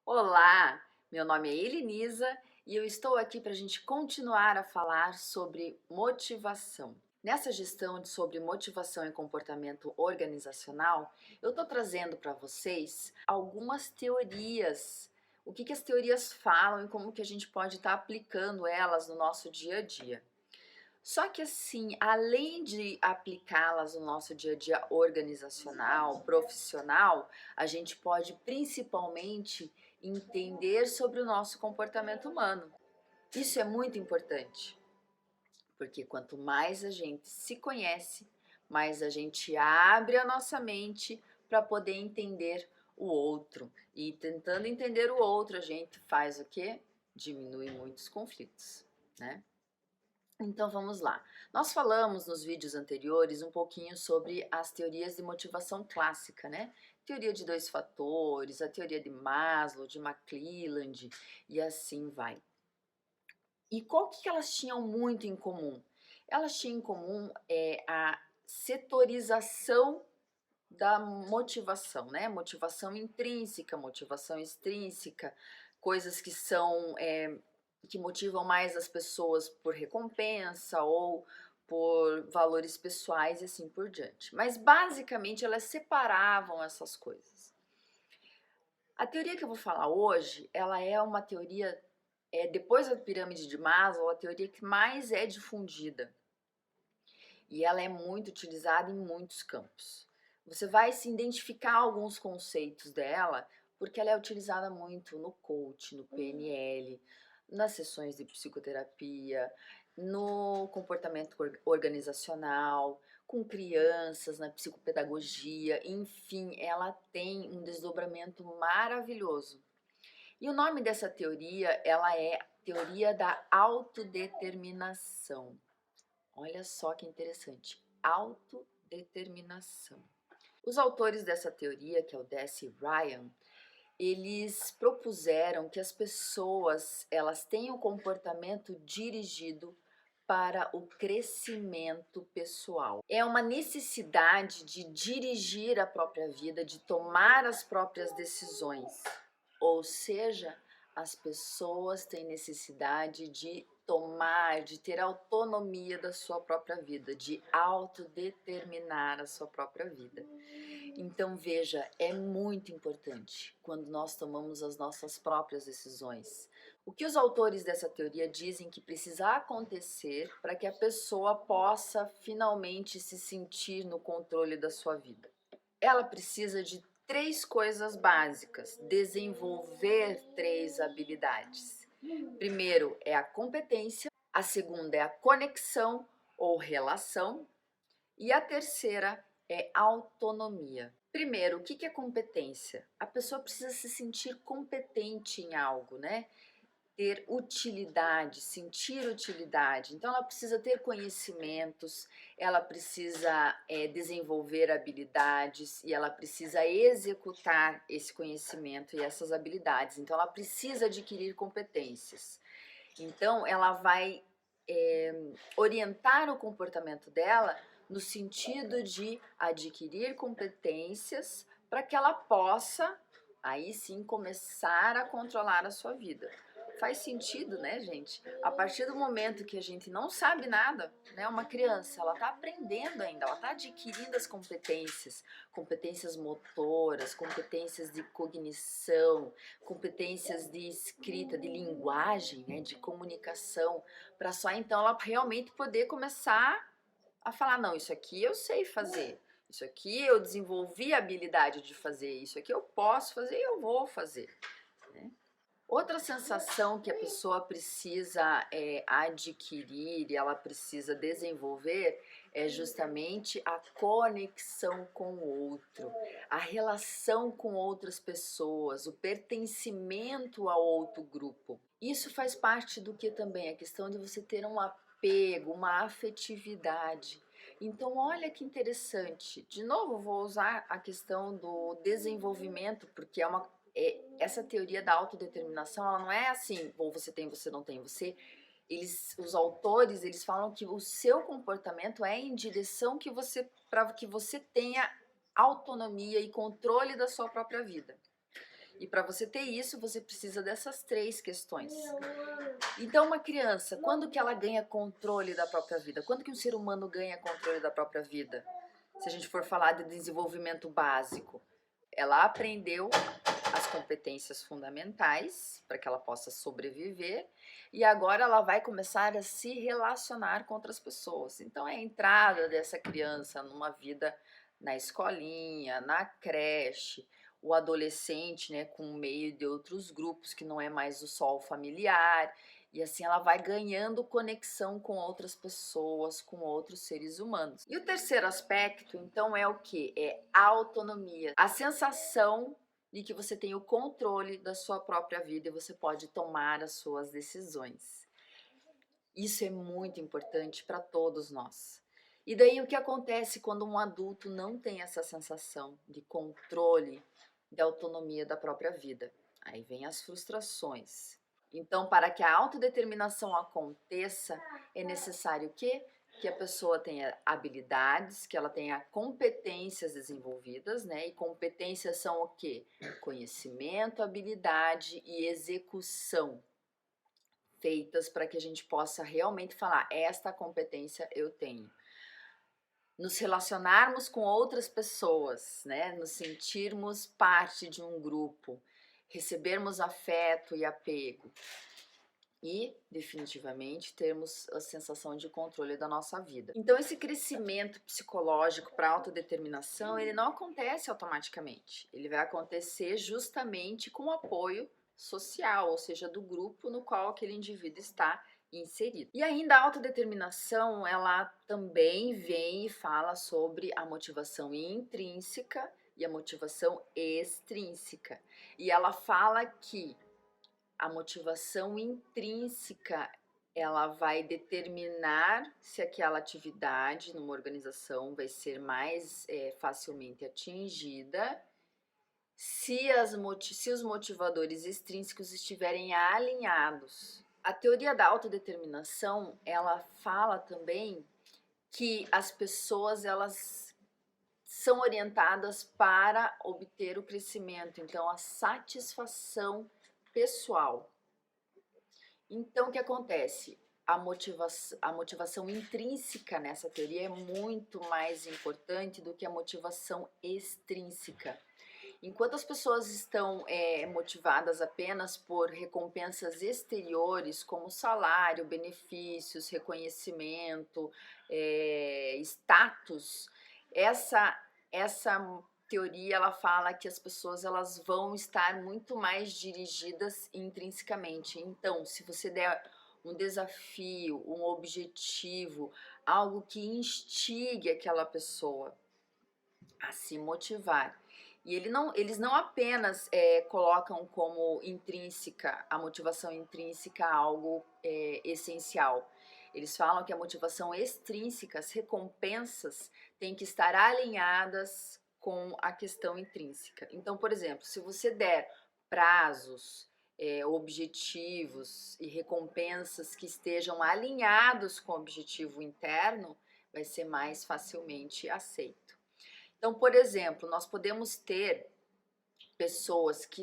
Olá, meu nome é Elenisa e eu estou aqui para a gente continuar a falar sobre motivação. Nessa gestão sobre motivação e comportamento organizacional, eu estou trazendo para vocês algumas teorias. O que as teorias falam e como que a gente pode estar aplicando elas no nosso dia a dia. Só que assim, além de aplicá-las no nosso dia a dia organizacional, profissional, a gente pode principalmente entender sobre o nosso comportamento humano. Isso é muito importante, porque quanto mais a gente se conhece, mais a gente abre a nossa mente para poder entender o outro. E tentando entender o outro, a gente faz o quê? Diminui muitos conflitos, né? Então vamos lá. Nós falamos nos vídeos anteriores um pouquinho sobre as teorias de motivação clássica, né? Teoria de dois fatores, a teoria de Maslow, de McClelland e assim vai. E qual que elas tinham muito em comum? Elas tinham em comum a setorização da motivação, né? Motivação intrínseca, motivação extrínseca, coisas que são que motivam mais as pessoas por recompensa ou por valores pessoais e assim por diante. Mas basicamente elas separavam essas coisas. A teoria que eu vou falar hoje, ela é uma teoria, depois da pirâmide de Maslow, a teoria que mais é difundida. E ela é muito utilizada em muitos campos. Você vai se identificar alguns conceitos dela, porque ela é utilizada muito no coach, no PNL, nas sessões de psicoterapia, no comportamento organizacional, com crianças, na psicopedagogia, enfim, ela tem um desdobramento maravilhoso. E o nome dessa teoria, ela é teoria da autodeterminação. Olha só que interessante, autodeterminação. Os autores dessa teoria, que é o Deci e Ryan, eles propuseram que as pessoas elas tenham um comportamento dirigido para o crescimento pessoal. É uma necessidade de dirigir a própria vida, de tomar as próprias decisões. Ou seja, as pessoas têm necessidade de tomar, de ter autonomia da sua própria vida, de autodeterminar a sua própria vida. Então, veja, é muito importante quando nós tomamos as nossas próprias decisões. O que os autores dessa teoria dizem que precisa acontecer para que a pessoa possa finalmente se sentir no controle da sua vida? Ela precisa de três coisas básicas, desenvolver três habilidades. Primeiro é a competência, a segunda é a conexão ou relação e a terceira é autonomia. Primeiro, o que é competência? A pessoa precisa se sentir competente em algo, né? Ter utilidade, sentir utilidade. Então, ela precisa ter conhecimentos, ela precisa desenvolver habilidades e ela precisa executar esse conhecimento e essas habilidades. Então, ela precisa adquirir competências. Então, ela vai orientar o comportamento dela no sentido de adquirir competências para que ela possa, aí sim, começar a controlar a sua vida. Faz sentido, né, gente? A partir do momento que a gente não sabe nada, né, uma criança, ela está aprendendo ainda, ela está adquirindo as competências, competências motoras, competências de cognição, competências de escrita, de linguagem, né, de comunicação, para só então ela realmente poder começar a falar, não, isso aqui eu sei fazer, isso aqui eu desenvolvi a habilidade de fazer, isso aqui eu posso fazer e eu vou fazer, né? Outra sensação que a pessoa precisa adquirir e ela precisa desenvolver é justamente a conexão com o outro, a relação com outras pessoas, o pertencimento a outro grupo. Isso faz parte do que também? A questão de você ter um apego, uma afetividade. Então, olha que interessante. De novo, vou usar a questão do desenvolvimento, porque essa teoria da autodeterminação, ela não é assim, ou você tem, você não tem, os autores, eles falam que o seu comportamento é em direção para que você tenha autonomia e controle da sua própria vida. E para você ter isso, você precisa dessas 3 questões. Então, uma criança, quando que ela ganha controle da própria vida? Quando que um ser humano ganha controle da própria vida? Se a gente for falar de desenvolvimento básico, ela aprendeu as competências fundamentais para que ela possa sobreviver e agora ela vai começar a se relacionar com outras pessoas. Então, é a entrada dessa criança numa vida na escolinha, na creche, o adolescente, né, com o meio de outros grupos que não é mais o só o familiar, e assim ela vai ganhando conexão com outras pessoas, com outros seres humanos. E o terceiro aspecto, então, é o que? É a autonomia, a sensação de que você tem o controle da sua própria vida e você pode tomar as suas decisões. Isso é muito importante para todos nós. E daí o que acontece quando um adulto não tem essa sensação de controle, de autonomia da própria vida? Aí vem as frustrações. Então, para que a autodeterminação aconteça, é necessário o quê? Que a pessoa tenha habilidades, que ela tenha competências desenvolvidas, né? E competências são o quê? Conhecimento, habilidade e execução feitas para que a gente possa realmente falar, esta competência eu tenho. Nos relacionarmos com outras pessoas, né? Nos sentirmos parte de um grupo, recebermos afeto e apego e, definitivamente, termos a sensação de controle da nossa vida. Então, esse crescimento psicológico para a autodeterminação, ele não acontece automaticamente. Ele vai acontecer justamente com o apoio social, ou seja, do grupo no qual aquele indivíduo está inserido. E ainda a autodeterminação, ela também vem e fala sobre a motivação intrínseca e a motivação extrínseca. E ela fala que a motivação intrínseca, ela vai determinar se aquela atividade numa organização vai ser mais facilmente atingida se os motivadores extrínsecos estiverem alinhados. A teoria da autodeterminação, ela fala também que as pessoas, elas são orientadas para obter o crescimento, então a satisfação pessoal. Então, o que acontece? A motivação intrínseca nessa teoria é muito mais importante do que a motivação extrínseca. Enquanto as pessoas estão motivadas apenas por recompensas exteriores, como salário, benefícios, reconhecimento, status, essa teoria ela fala que as pessoas elas vão estar muito mais dirigidas intrinsecamente. Então, se você der um desafio, um objetivo, algo que instigue aquela pessoa a se motivar. E eles não apenas colocam como intrínseca, a motivação intrínseca algo essencial. Eles falam que a motivação extrínseca, as recompensas, têm que estar alinhadas com a questão intrínseca. Então, por exemplo, se você der prazos, objetivos e recompensas que estejam alinhados com o objetivo interno, vai ser mais facilmente aceito. Então, por exemplo, nós podemos ter pessoas que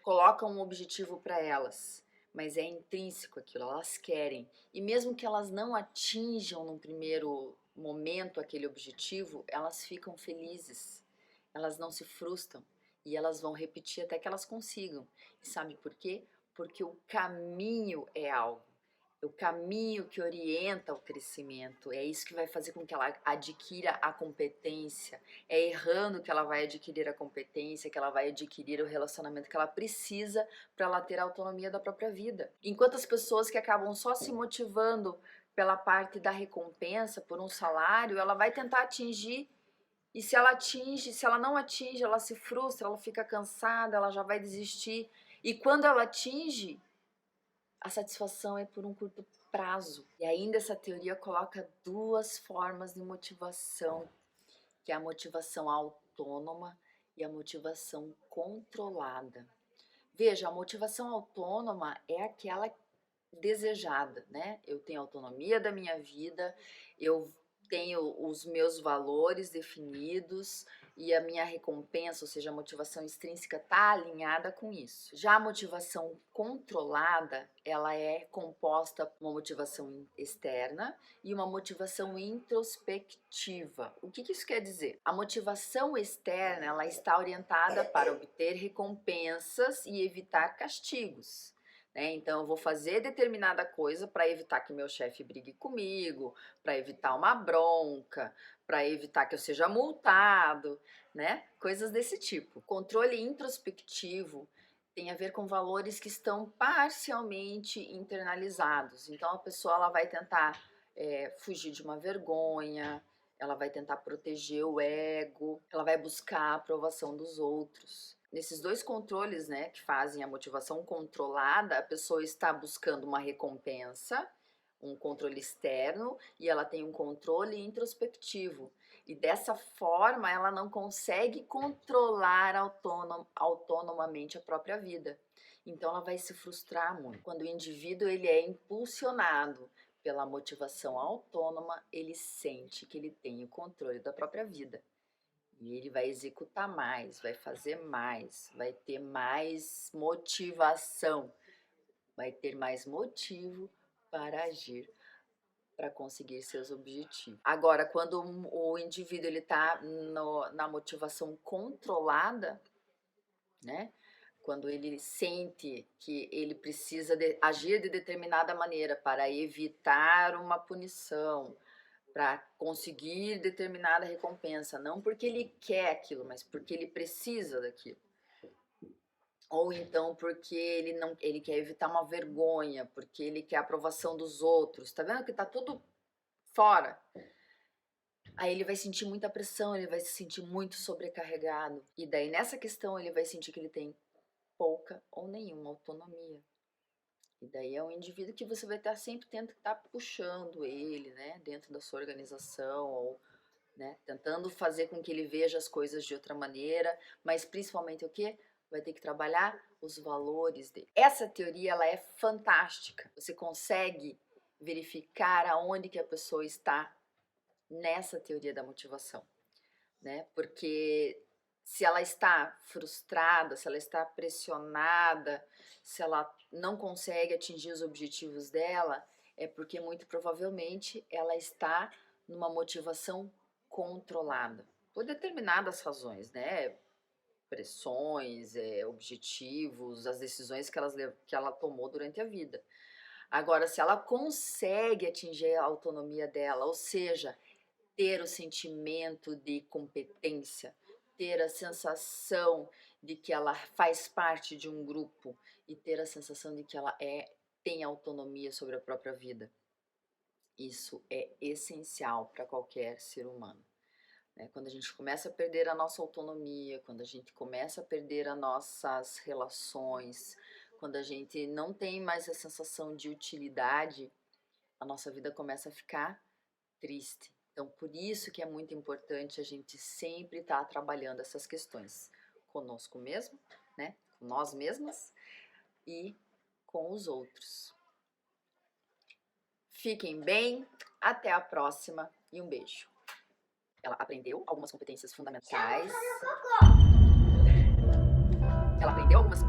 colocam um objetivo para elas, mas é intrínseco aquilo, elas querem. E mesmo que elas não atinjam num primeiro momento aquele objetivo, elas ficam felizes, elas não se frustram e elas vão repetir até que elas consigam. E sabe por quê? Porque o caminho é algo. O caminho que orienta o crescimento, é isso que vai fazer com que ela adquira a competência, é errando que ela vai adquirir a competência, que ela vai adquirir o relacionamento que ela precisa para ela ter a autonomia da própria vida. Enquanto as pessoas que acabam só se motivando pela parte da recompensa, por um salário, ela vai tentar atingir, e se ela não atinge, ela se frustra, ela fica cansada, ela já vai desistir, e quando ela atinge, a satisfação é por um curto prazo. E ainda essa teoria coloca 2 formas de motivação, que é a motivação autônoma e a motivação controlada. Veja, a motivação autônoma é aquela desejada, né? Eu tenho autonomia da minha vida, eu tenho os meus valores definidos, e a minha recompensa, ou seja, a motivação extrínseca, está alinhada com isso. Já a motivação controlada, ela é composta por uma motivação externa e uma motivação introspectiva. O que isso quer dizer? A motivação externa, ela está orientada para obter recompensas e evitar castigos. Então, eu vou fazer determinada coisa para evitar que meu chefe brigue comigo, para evitar uma bronca, para evitar que eu seja multado, né? Coisas desse tipo. Controle introspectivo tem a ver com valores que estão parcialmente internalizados. Então, a pessoa ela vai tentar fugir de uma vergonha, ela vai tentar proteger o ego, ela vai buscar a aprovação dos outros. Nesses dois controles, né, que fazem a motivação controlada, a pessoa está buscando uma recompensa, um controle externo, e ela tem um controle introspectivo. E dessa forma, ela não consegue controlar autonomamente a própria vida. Então, ela vai se frustrar muito. Quando o indivíduo ele é impulsionado pela motivação autônoma, ele sente que ele tem o controle da própria vida. E ele vai executar mais, vai fazer mais, vai ter mais motivação, vai ter mais motivo para agir, para conseguir seus objetivos. Agora, quando o indivíduo ele está na motivação controlada, né? Quando ele sente que ele precisa agir de determinada maneira para evitar uma punição, para conseguir determinada recompensa, não porque ele quer aquilo, mas porque ele precisa daquilo. Ou então porque ele quer evitar uma vergonha, porque ele quer a aprovação dos outros. Tá vendo que tá tudo fora? Aí ele vai sentir muita pressão, ele vai se sentir muito sobrecarregado. E daí nessa questão ele vai sentir que ele tem pouca ou nenhuma autonomia. E daí é um indivíduo que você vai estar sempre tendo que estar puxando ele, né, dentro da sua organização, ou, né, tentando fazer com que ele veja as coisas de outra maneira, mas principalmente o quê? Vai ter que trabalhar os valores dele. Essa teoria, ela é fantástica. Você consegue verificar aonde que a pessoa está nessa teoria da motivação, né? Porque se ela está frustrada, se ela está pressionada, se ela não consegue atingir os objetivos dela, é porque muito provavelmente ela está numa motivação controlada, por determinadas razões, né? Pressões, objetivos, as decisões que ela tomou durante a vida. Agora, se ela consegue atingir a autonomia dela, ou seja, ter o sentimento de competência, ter a sensação de que ela faz parte de um grupo e ter a sensação de que ela tem autonomia sobre a própria vida. Isso é essencial para qualquer ser humano. Quando a gente começa a perder a nossa autonomia, quando a gente começa a perder as nossas relações, quando a gente não tem mais a sensação de utilidade, a nossa vida começa a ficar triste. Então, por isso que é muito importante a gente sempre estar trabalhando essas questões conosco mesmo, né? Com nós mesmas e com os outros. Fiquem bem, até a próxima e um beijo. Ela aprendeu algumas competências fundamentais. Ela aprendeu algumas